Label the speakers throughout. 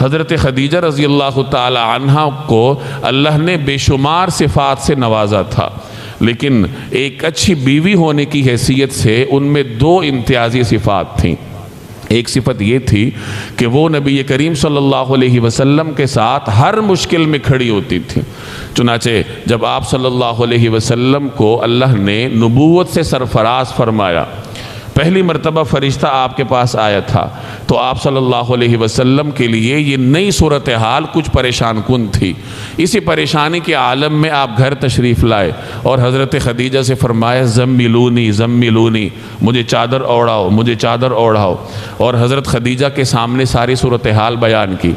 Speaker 1: حضرت خدیجہ رضی اللہ تعالی عنہ کو اللہ نے بے شمار صفات سے نوازا تھا، لیکن ایک اچھی بیوی ہونے کی حیثیت سے ان میں دو امتیازی صفات تھیں۔ ایک صفت یہ تھی کہ وہ نبی کریم صلی اللہ علیہ وسلم کے ساتھ ہر مشکل میں کھڑی ہوتی تھی۔ چنانچہ جب آپ صلی اللہ علیہ وسلم کو اللہ نے نبوت سے سرفراز فرمایا، پہلی مرتبہ فرشتہ آپ کے پاس آیا تھا، تو آپ صلی اللہ علیہ وسلم کے لیے یہ نئی صورتحال کچھ پریشان کن تھی۔ اسی پریشانی کے عالم میں آپ گھر تشریف لائے اور حضرت خدیجہ سے فرمایا زملونی زملونی، مجھے چادر اوڑھاؤ، مجھے چادر اوڑھاؤ، اور حضرت خدیجہ کے سامنے ساری صورتحال بیان کی۔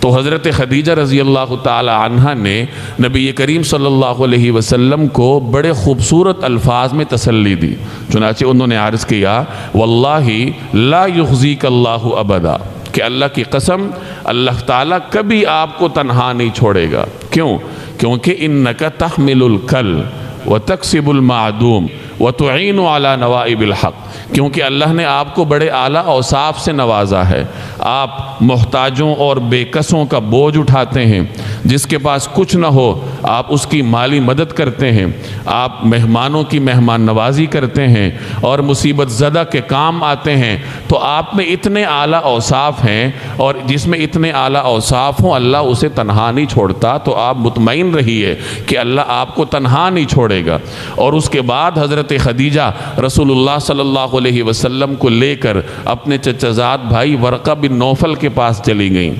Speaker 1: تو حضرت خدیجہ رضی اللہ تعالی عنہ نے نبی کریم صلی اللہ علیہ وسلم کو بڑے خوبصورت الفاظ میں تسلی دی۔ چنانچہ انہوں نے عرض کیا واللہ لا یخزیک اللہ ابدا، کہ اللہ کی قسم اللہ تعالیٰ کبھی آپ کو تنہا نہیں چھوڑے گا۔ کیوں؟ کیونکہ انک تحمل الکل وتکسب المعدوم وتعین علی نوائب الحق، کیونکہ اللہ نے آپ کو بڑے اعلیٰ اوصاف سے نوازا ہے۔ آپ محتاجوں اور بے کسوں کا بوجھ اٹھاتے ہیں، جس کے پاس کچھ نہ ہو آپ اس کی مالی مدد کرتے ہیں، آپ مہمانوں کی مہمان نوازی کرتے ہیں اور مصیبت زدہ کے کام آتے ہیں۔ تو آپ میں اتنے اعلیٰ اوصاف ہیں، اور جس میں اتنے اعلیٰ اوصاف ہوں اللہ اسے تنہا نہیں چھوڑتا۔ تو آپ مطمئن رہیے کہ اللہ آپ کو تنہا نہیں چھوڑے گا۔ اور اس کے بعد حضرت خدیجہ رسول اللہ صلی اللہ علیہ وسلم کو لے کر اپنے چچا زاد بھائی ورقہ بن نوفل کے پاس چلی گئیں۔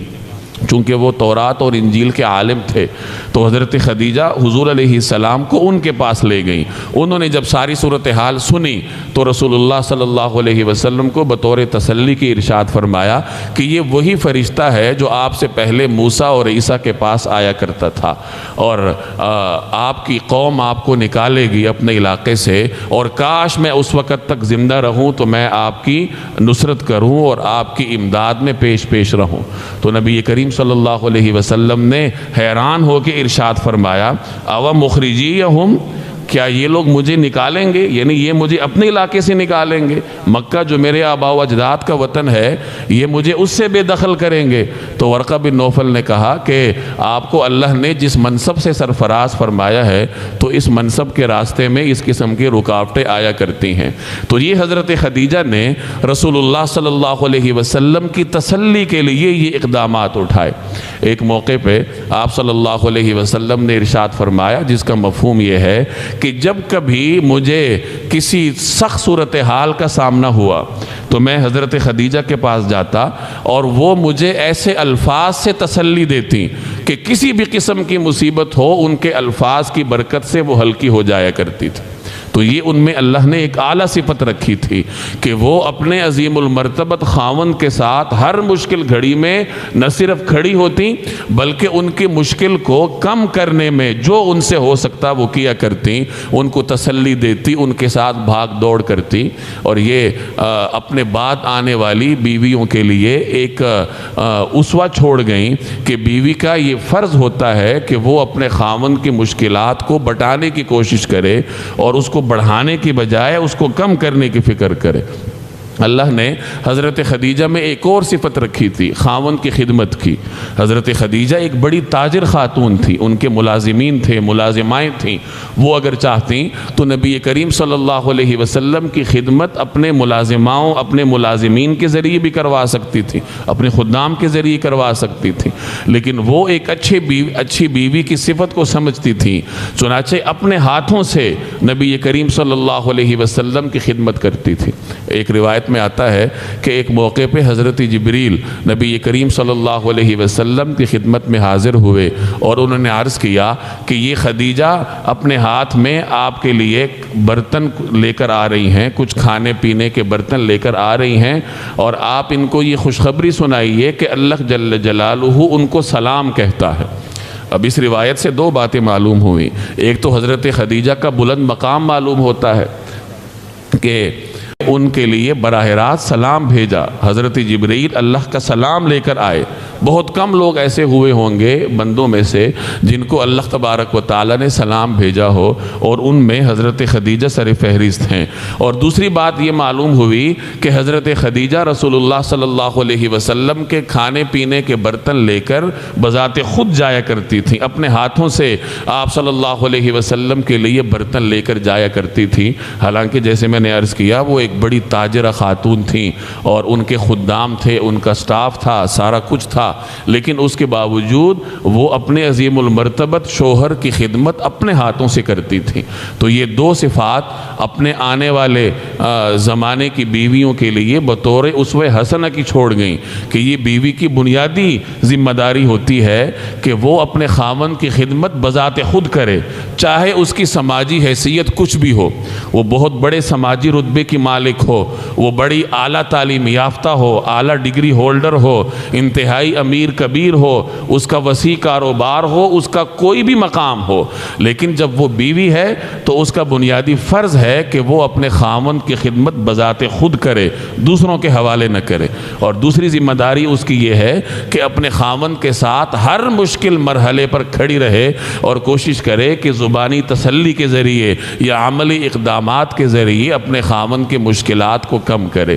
Speaker 1: چونکہ وہ تورات اور انجیل کے عالم تھے، تو حضرت خدیجہ حضور علیہ السلام کو ان کے پاس لے گئیں۔ انہوں نے جب ساری صورتحال سنی تو رسول اللہ صلی اللہ علیہ وسلم کو بطور تسلی کی ارشاد فرمایا کہ یہ وہی فرشتہ ہے جو آپ سے پہلے موسیٰ اور عیسیٰ کے پاس آیا کرتا تھا، اور آپ کی قوم آپ کو نکالے گی اپنے علاقے سے، اور کاش میں اس وقت تک زندہ رہوں تو میں آپ کی نصرت کروں اور آپ کی امداد میں پیش رہوں۔ تو نبی کریم صلی اللہ علیہ وسلم نے حیران ہو کے ارشاد فرمایا او مخرجیہم، کیا یہ لوگ مجھے نکالیں گے؟ یعنی یہ مجھے اپنے علاقے سے نکالیں گے؟ مکہ جو میرے آباء و اجداد کا وطن ہے، یہ مجھے اس سے بے دخل کریں گے؟ تو ورقہ بن نوفل نے کہا کہ آپ کو اللہ نے جس منصب سے سرفراز فرمایا ہے تو اس منصب کے راستے میں اس قسم کی رکاوٹیں آیا کرتی ہیں۔ تو یہ حضرت خدیجہ نے رسول اللہ صلی اللہ علیہ وسلم کی تسلی کے لیے یہ اقدامات اٹھائے۔ ایک موقع پہ آپ صلی اللہ علیہ وسلم نے ارشاد فرمایا جس کا مفہوم یہ ہے کہ جب کبھی مجھے کسی سخت صورتحال کا سامنا ہوا تو میں حضرت خدیجہ کے پاس جاتا اور وہ مجھے ایسے الفاظ سے تسلی دیتی کہ کسی بھی قسم کی مصیبت ہو ان کے الفاظ کی برکت سے وہ ہلکی ہو جایا کرتی تھی۔ تو یہ ان میں اللہ نے ایک اعلیٰ صفت رکھی تھی کہ وہ اپنے عظیم المرتبت خاوند کے ساتھ ہر مشکل گھڑی میں نہ صرف کھڑی ہوتی بلکہ ان کی مشکل کو کم کرنے میں جو ان سے ہو سکتا وہ کیا کرتی، ان کو تسلی دیتی، ان کے ساتھ بھاگ دوڑ کرتی۔ اور یہ اپنے بعد آنے والی بیویوں کے لیے ایک اسوہ چھوڑ گئیں کہ بیوی کا یہ فرض ہوتا ہے کہ وہ اپنے خاوند کی مشکلات کو بٹانے کی کوشش کرے اور اس کو بڑھانے کی بجائے اس کو کم کرنے کی فکر کرے۔ اللہ نے حضرت خدیجہ میں ایک اور صفت رکھی تھی، خاوند کی خدمت کی۔ حضرت خدیجہ ایک بڑی تاجر خاتون تھی، ان کے ملازمین تھے، ملازمائیں تھیں، وہ اگر چاہتیں تو نبی کریم صلی اللہ علیہ وسلم کی خدمت اپنے ملازماؤں، اپنے ملازمین کے ذریعے بھی کروا سکتی تھی، اپنے خدام کے ذریعے کروا سکتی تھی، لیکن وہ ایک اچھی بیوی کی صفت کو سمجھتی تھی، چنانچہ اپنے ہاتھوں سے نبی کریم صلی اللہ علیہ وسلم کی خدمت کرتی تھی۔ ایک روایت میں آتا ہے کہ ایک موقع پہ حضرت جبریل نبی کریم صلی اللہ علیہ وسلم کی خدمت میں حاضر ہوئے اور انہوں نے عرض کیا کہ یہ خدیجہ اپنے ہاتھ میں آپ کے لیے برتن لے کر آ رہی ہیں، کچھ کھانے پینے کے برتن لے کر آ رہی ہیں، اور آپ ان کو یہ خوشخبری سنائیے کہ اللہ جل جلالہ ان کو سلام کہتا ہے۔ اب اس روایت سے دو باتیں معلوم ہوئیں، ایک تو حضرت خدیجہ کا بلند مقام معلوم ہوتا ہے کہ ان کے لیے براہ راست سلام بھیجا، حضرت جبرائیل اللہ کا سلام لے کر آئے۔ بہت کم لوگ ایسے ہوئے ہوں گے بندوں میں سے جن کو اللہ تبارک و تعالیٰ نے سلام بھیجا ہو، اور ان میں حضرت خدیجہ سر فہرست ہیں۔ اور دوسری بات یہ معلوم ہوئی کہ حضرت خدیجہ رسول اللہ صلی اللہ علیہ وسلم کے کھانے پینے کے برتن لے کر بذات خود جایا کرتی تھیں، اپنے ہاتھوں سے آپ صلی اللہ علیہ وسلم کے لیے برتن لے کر جایا کرتی تھیں۔ حالانکہ جیسے میں نے عرض کیا وہ ایک بڑی تاجرہ خاتون تھیں اور ان کے خدام تھے، ان کا سٹاف تھا، سارا کچھ تھا، لیکن اس کے باوجود وہ اپنے عظیم المرتبت شوہر کی خدمت اپنے ہاتھوں سے کرتی تھیں۔ تو یہ دو صفات اپنے آنے والے زمانے کی بیویوں کے لیے بطور اسوہ حسنہ کی چھوڑ گئیں کہ یہ بیوی کی بنیادی ذمہ داری ہوتی ہے کہ وہ اپنے خاوند کی خدمت بذات خود کرے، چاہے اس کی سماجی حیثیت کچھ بھی ہو، وہ بہت بڑے سماجی رتبے کی مالک ہو، وہ بڑی اعلیٰ تعلیم یافتہ ہو، اعلیٰ ڈگری ہولڈر ہو، انتہائی امیر کبیر ہو، اس کا وسیع کاروبار ہو، اس کا کوئی بھی مقام ہو، لیکن جب وہ بیوی ہے تو اس کا بنیادی فرض ہے کہ وہ اپنے خاوند کی خدمت بذات خود کرے، دوسروں کے حوالے نہ کرے۔ اور دوسری ذمہ داری اس کی یہ ہے کہ اپنے خاوند کے ساتھ ہر مشکل مرحلے پر کھڑی رہے اور کوشش کرے کہ زبانی تسلی کے ذریعے یا عملی اقدامات کے ذریعے اپنے خاوند کے مشکلات کو کم کرے۔